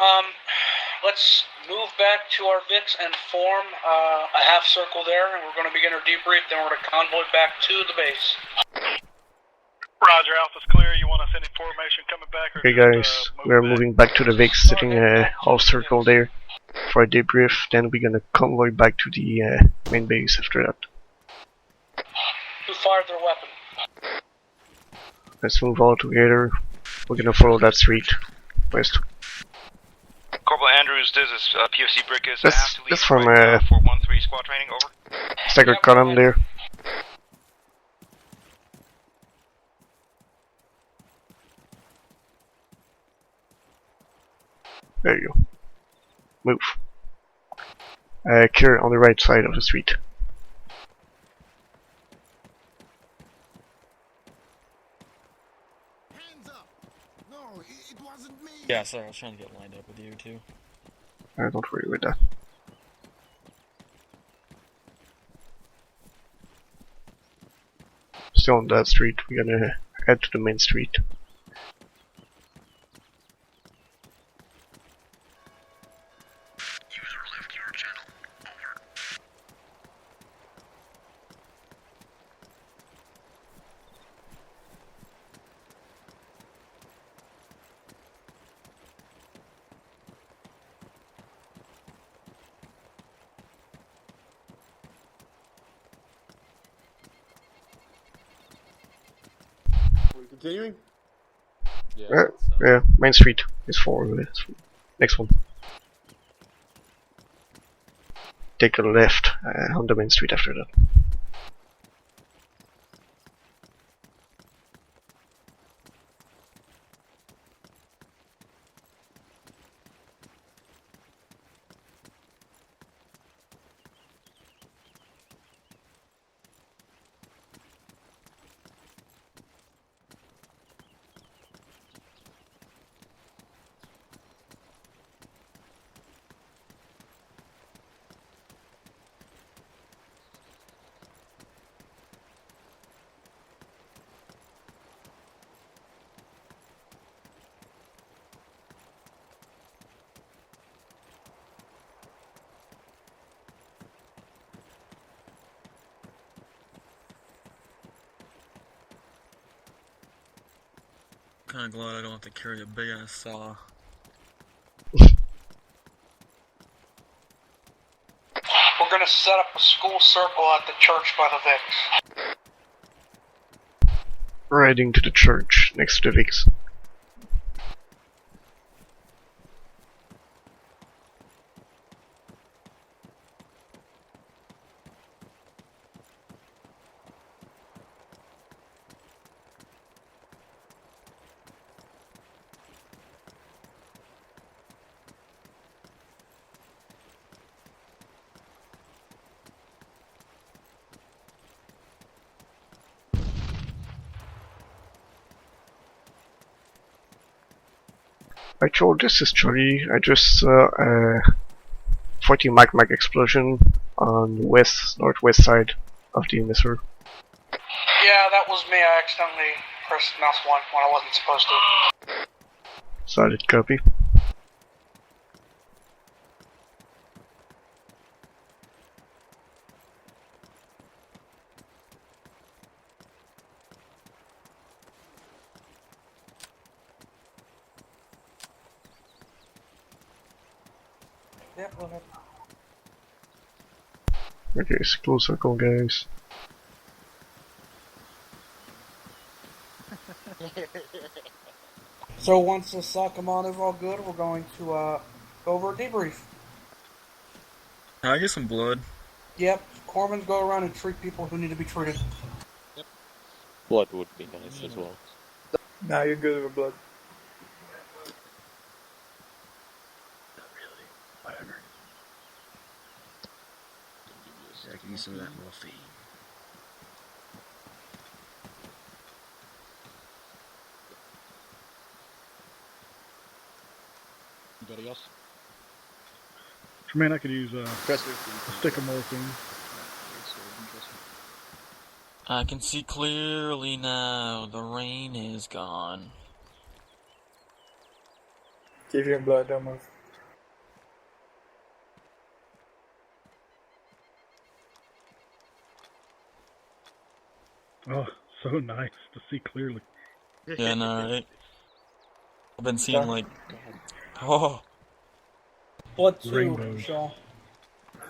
Let's move back to our VIX and form a half circle there, and we're gonna begin our debrief, then we're gonna convoy back to the base. Roger, Alpha's clear. You want us any formation coming back? Or Okay just, guys, we are moving back to the VIX, sitting half circle there for a debrief, then we're gonna convoy back to the main base after that. Who fired their weapon? Let's move all together. We're gonna follow that street west. Corporal Andrews, this is PFC Brickers. That's from 413 squad training, over. staggered column there. There you go. Move. Clear on the right side of the street. Yeah, sorry, I was trying to get lined up with you too. Don't worry with that. Still on that street, we're gonna head to the main street. Are we continuing? Yeah, main street is forward. Next one. Take a left on the main street after that. Kinda glad I don't have to carry a big ass saw. gonna set up a school circle at the church by the Vicks. Riding to the church next to the Vicks. Actually, this is Charlie. I just saw a 40 mag explosion on the northwest side of the emitter. Yeah, that was me. I accidentally pressed mouse 1 when I wasn't supposed to. Solid copy. Yeah, go ahead. Okay, school circle, guys. So once the Sakamon is all good, we're going to go over a debrief. Can I get some blood? Yep, Cormans go around and treat people who need to be treated. Blood would be nice as well. Now you're good with blood. Whatever. I can use some of that morphine. Anybody else? Man, I could use a stick of morphine. I can see clearly now. The rain is gone. Give your blood, don't move. Oh, so nice to see clearly. Yeah, no, right? I've been seeing like, oh, Blood too, Rainbows. Shaw.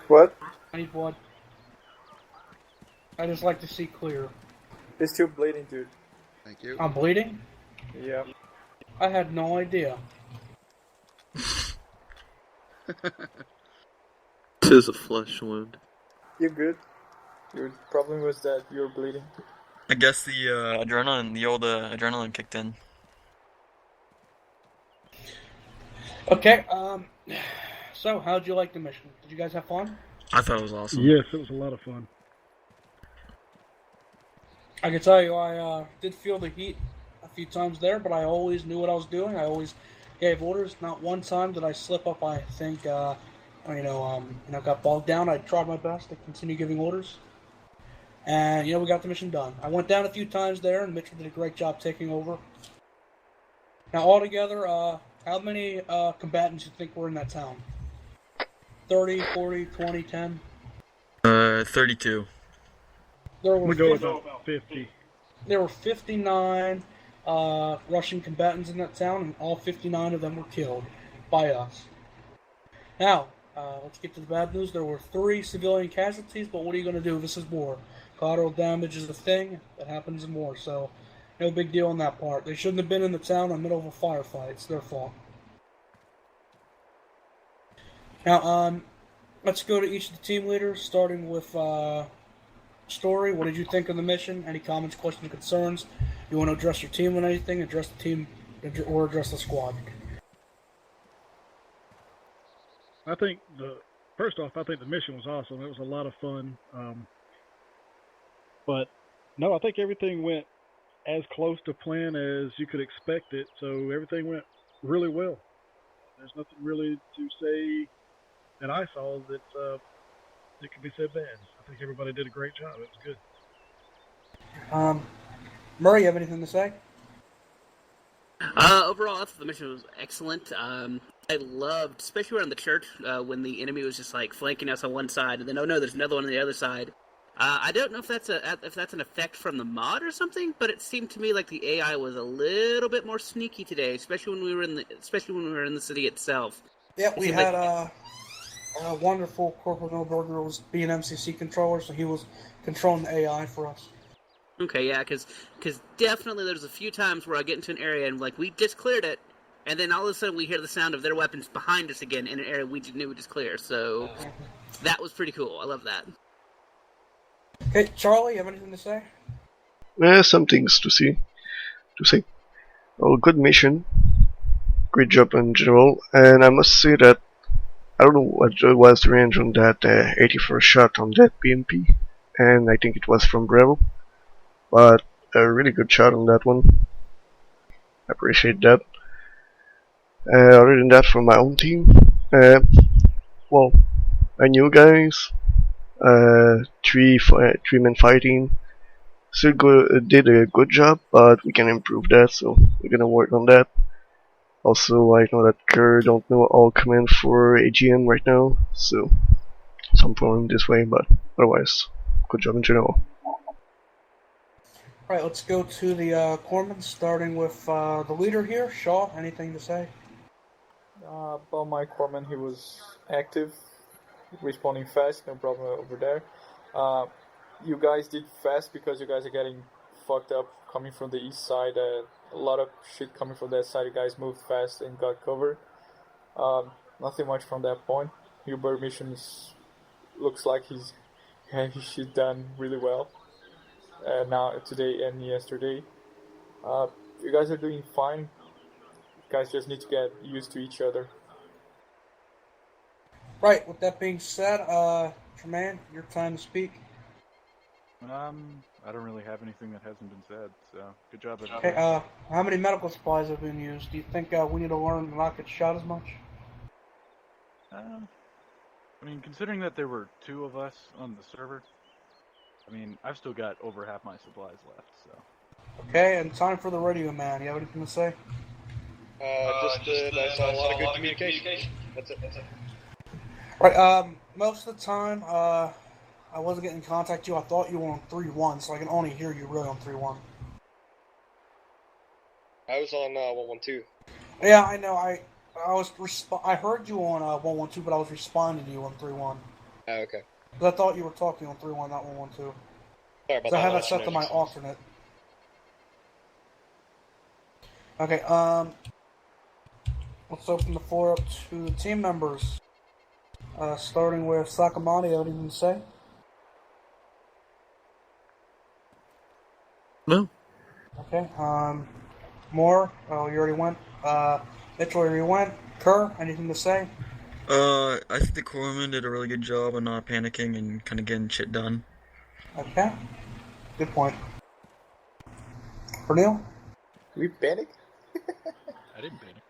What? I need blood. I just like to see clear. There's two bleeding, dude. Thank you. I'm bleeding? Yeah. I had no idea. This is a flesh wound. You're good. Your problem was that you're bleeding. I guess the adrenaline, the old adrenaline kicked in. Okay, so how'd you like the mission? Did you guys have fun? I thought it was awesome. Yes, it was a lot of fun. I can tell you, I did feel the heat a few times there, but I always knew what I was doing. I always gave orders. Not one time did I slip up. I think, got bogged down. I tried my best to continue giving orders, and we got the mission done. I went down a few times there, and Mitchell did a great job taking over. Now, altogether, how many combatants do you think were in that town? 30, 40, 20, 10? 32. There were We go about 50. There were 59 Russian combatants in that town, and all 59 of them were killed by us. Now, let's get to the bad news. There were 3 civilian casualties, but what are you going to do? This is war. Collateral damage is a thing that happens in war, so no big deal on that part. They shouldn't have been in the town in the middle of a firefight. It's their fault. Now, let's go to each of the team leaders, starting with Story. What did you think of the mission? Any comments, questions, concerns? You want to address your team on anything? Address the team, or address the squad? I think first off, I think the mission was awesome. It was a lot of fun. But no, I think everything went as close to plan as you could expect it. So everything went really well. There's nothing really to say that I saw that could be said bad. I think everybody did a great job. It was good. Murray, you have anything to say? Overall, I thought the mission was excellent. I loved, especially around the church, when the enemy was just like flanking us on one side, and then oh no, there's another one on the other side. I don't know if that's an effect from the mod or something, but it seemed to me like the AI was a little bit more sneaky today, especially when we were in the city itself. Yeah, we had wonderful Corporal Milberger was being MCC controller, so he was controlling the AI for us. Okay, yeah, because definitely there's a few times where I get into an area and, like, we just cleared it, and then all of a sudden we hear the sound of their weapons behind us again in an area we knew we just cleared, so that was pretty cool. I love that. Okay, Charlie, you have anything to say? Some things to say. Oh, good mission. Great job in general. And I must say that I don't know what was the range on that 81st shot on that BMP. And I think it was from Bravo. But a really good shot on that one. I appreciate that. Other than that, from my own team, well, I knew guys, three men fighting, still did a good job, but we can improve that, so we're gonna work on that. Also, I know that Kerr don't know all command for AGM right now, so some problem this way, but otherwise, good job in general. Alright, let's go to the corpsmen, starting with the leader here. Shaw, anything to say? About my corpsman, he was active, responding fast, no problem over there. You guys did fast because you guys are getting fucked up coming from the east side. A lot of shit coming from that side. You guys moved fast and got covered. Nothing much from that point. Uber missions looks like he's had his shit done really well. Now today and yesterday. You guys are doing fine. You guys just need to get used to each other. Right, with that being said, Tremaine, your time to speak. I don't really have anything that hasn't been said, so good job, everybody. Okay, how many medical supplies have been used? Do you think we need to learn to not get shot as much? I mean, considering that there were 2 of us on the server, I mean, I've still got over half my supplies left, so. Okay, and time for the radio man. You have anything to say? Just that I saw a lot of good communication. That's it. Right, most of the time, I wasn't getting in contact with you. I thought you were on 3-1, so I can only hear you really on 3-1. I was on 112. Yeah, I know. I heard you on 112, but I was responding to you on 3-1. Oh, okay. Because I thought you were talking on 3-1, not 112. Sorry about So I that. have that set to my alternate. Okay, let's open the floor up to the team members. Starting with Sakamani, you have anything to say? No. Okay, Moore, oh, you already went. Mitchell, you already went. Kerr, anything to say? I think the corpsman did a really good job of not panicking and kind of getting shit done. Okay, good point. Cornel? We panic? I didn't panic.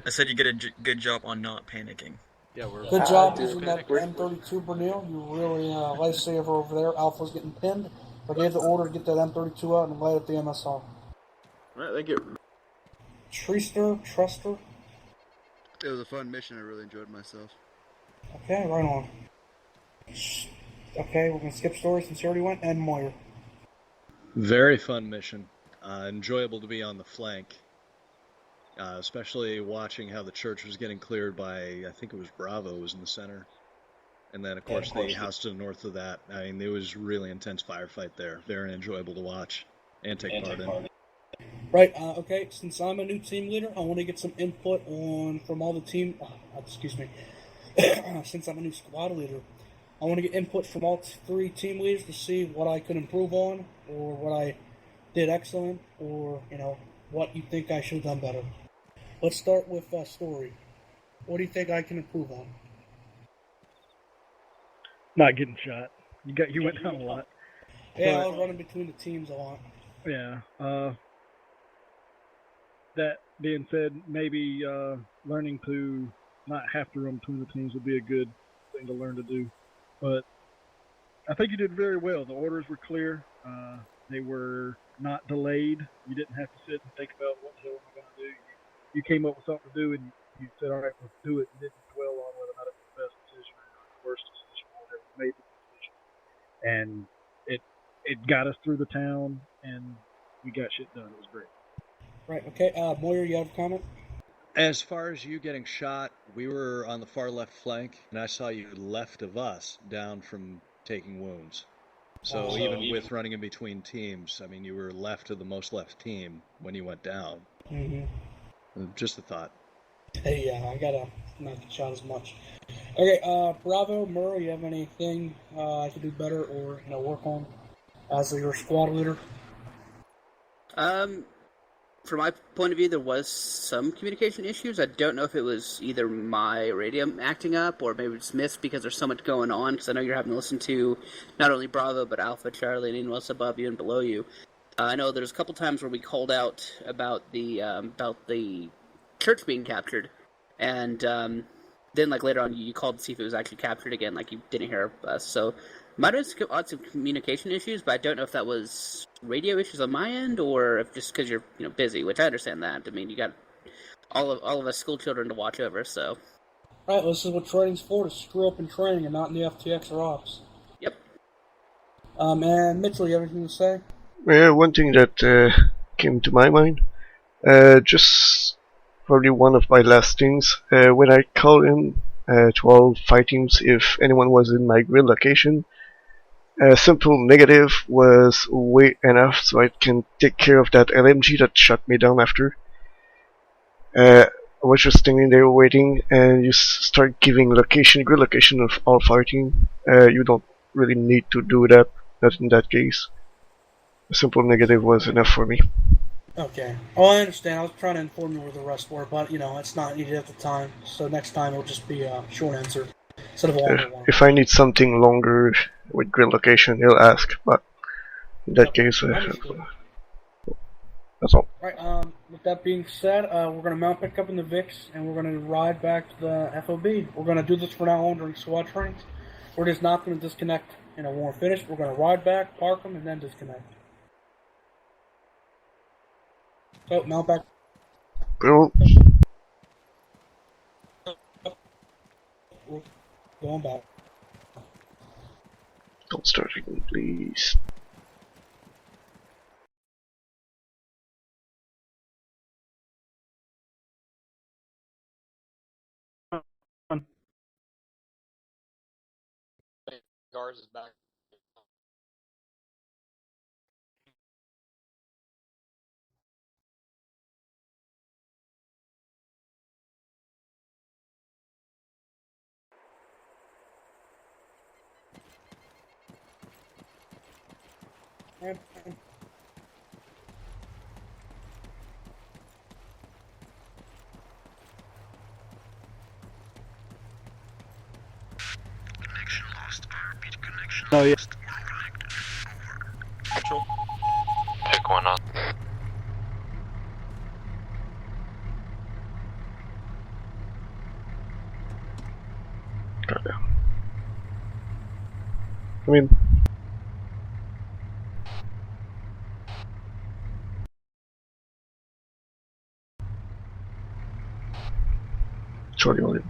I said you get a good job on not panicking. Yeah, we're good job using that M32, Brunel. You really lifesaver over there. Alpha's getting pinned. I gave the order to get that M32 out and lay at the MSR. Alright, thank you. Truster. It was a fun mission. I really enjoyed myself. Okay, right on. Okay, we're going to skip stories since you already went. And Moyer. Very fun mission. Enjoyable to be on the flank. Especially watching how the church was getting cleared by, I think it was Bravo was in the center. And then, of course, the house to the north of that. I mean, it was really intense firefight there. Very enjoyable to watch and take part in. Right, okay, since I'm a new team leader, I want to get some input from all the team, excuse me, since I'm a new squad leader, I want to get input from all 3 team leaders to see what I could improve on, or what I did excellent, or, what you think I should have done better. Let's start with Story. What do you think I can improve on? Not getting shot. You went down a lot. Yeah, I was running between the teams a lot. Yeah. That being said, maybe learning to not have to run between the teams would be a good thing to learn to do. But I think you did very well. The orders were clear. They were not delayed. You didn't have to sit and think about what the hell am I going to do. You came up with something to do, and you said, all right, let's do it. You didn't dwell on whether or not it was the best decision or the worst decision or whatever. You made the decision. And it got us through the town, and we got shit done. It was great. Right, okay. Moyer, you have a comment? As far as you getting shot, we were on the far left flank, and I saw you left of us, down from taking wounds. So even with running in between teams, I mean, you were left of the most left team when you went down. Just a thought. Hey, yeah, I gotta not get shot as much. Okay, Bravo, Murray, you have anything I could do better or work on as your squad leader? From my point of view, there was some communication issues. I don't know if it was either my radio acting up or maybe it's missed because there's so much going on. Because I know you're having to listen to not only Bravo but Alpha, Charlie, and anyone else above you and below you. I know there's a couple times where we called out about the church being captured, and then like later on you called to see if it was actually captured again. Like you didn't hear us, so. Might have had some communication issues, but I don't know if that was radio issues on my end or if just because you're busy, which I understand that. I mean, you got all of us school children to watch over, so. All right, well, this is what training's for, to screw up in training and not in the FTX or ops. Yep. And Mitchell, you have anything to say? Yeah, one thing that came to my mind, just probably one of my last things, when I called in to all fight teams if anyone was in my grid location, simple negative was way enough so I can take care of that LMG that shot me down after. I was just standing there waiting, and you start giving grid location of all fighting. You don't really need to do that, not in that case. A simple negative was enough for me. Okay. Oh, I understand. I was trying to inform you where the rest were, but, it's not needed at the time. So next time it'll just be a short answer instead of a longer one. If I need something longer with grid location, he'll ask, but in that case, that's all. Right, with that being said, we're going to mount back up in the VIX, and we're going to ride back to the FOB. We're going to do this from now on during SWAT trainings. We're just not going to disconnect, when we're finished. We're going to ride back, park them, and then disconnect. So, mount back. Go. We're going back. Don't start again, please. Guards is back. Connection lost. I repeat, connection Oh, yeah. lost. Control. Pick one up. I mean, Charlie on it.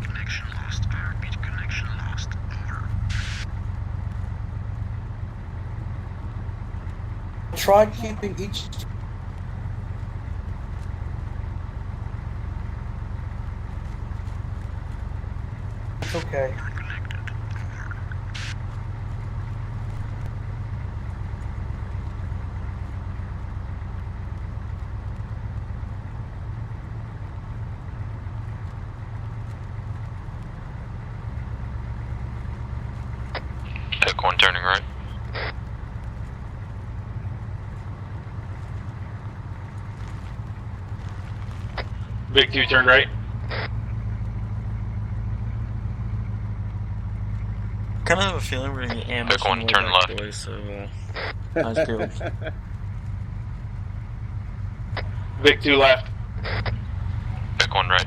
Connection lost. I repeat, connection lost. Over. Try keeping each... It's okay. Pick one, turning right. Big 2, turn right. Kind of have a feeling we're gonna get ambushed. Pick one, turn left. Way, so nice deal. Big 2 left. Pick one right.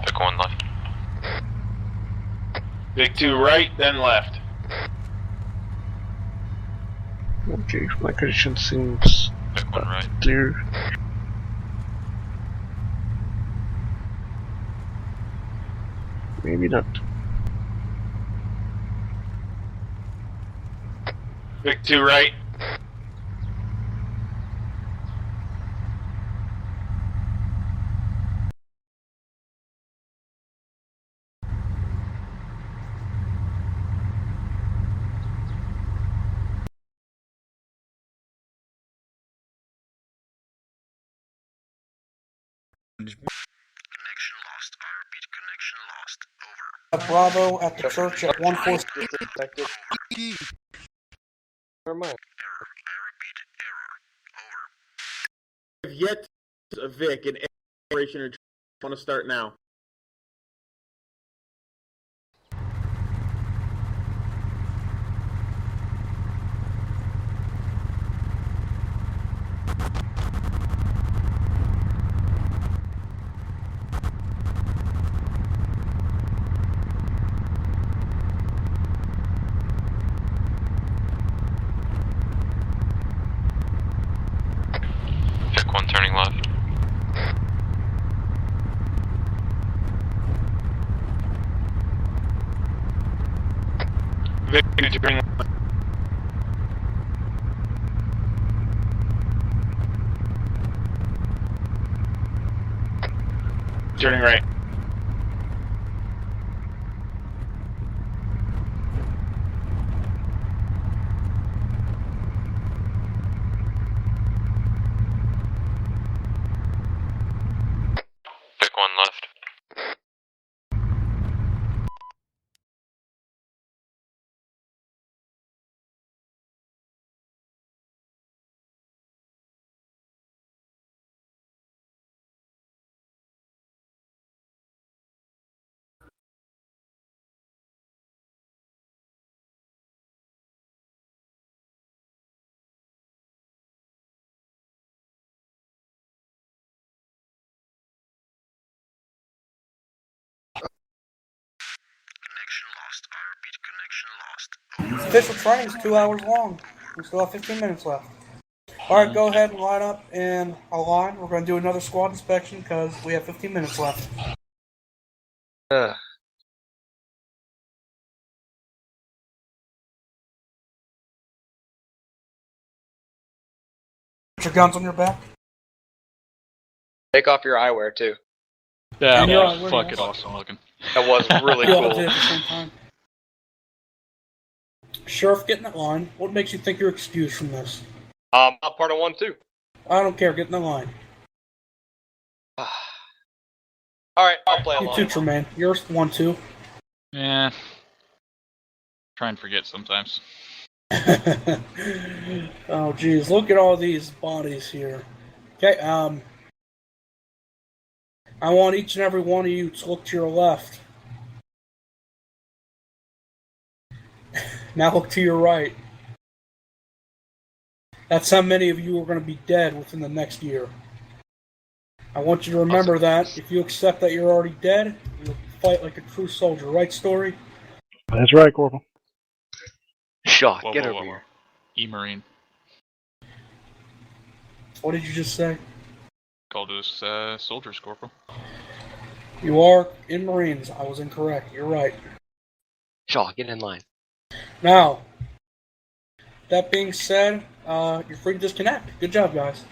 Pick one left. Big 2 right, then left. Okay, my condition seems Pick one right. clear. Maybe not. Vic 2 right. Connection lost. I repeat, connection lost. Over. Bravo at the church at 146. Detected. Never mind. Error. I repeat, error. Over. I've yet to Vic in operation or want to start now. Vic 1 turning left. Vic 2 turning left. Turning right. Vic 1 left. Connection lost. I repeat, connection lost. Official training is 2 hours long. We still have 15 minutes left. Alright, go ahead and line up in a line. We're going to do another squad inspection because we have 15 minutes left. Put your guns on your back. Take off your eyewear too. Yeah, And that you're was fucking awesome looking. That was really You all cool. did at the same time. Sheriff, get in that line. What makes you think you're excused from this? I'm part of 1 too. I don't care. Get in the line. Alright, I'll play You along. too, Tremaine. You're 1-2. Yeah. Try and forget sometimes. Oh, geez. Look at all these bodies here. Okay, I want each and every one of you to look to your left. Now look to your right. That's how many of you are going to be dead within the next year. I want you to remember that. If you accept that you're already dead, you'll fight like a true soldier. Right, Story? That's right, Corporal. Shaw, Whoa, get whoa, over whoa, here. E-Marine. What did you just say? Called us soldiers, Corporal. You are in Marines. I was incorrect. You're right. Shaw, get in line. Now, that being said, you're free to disconnect. Good job, guys.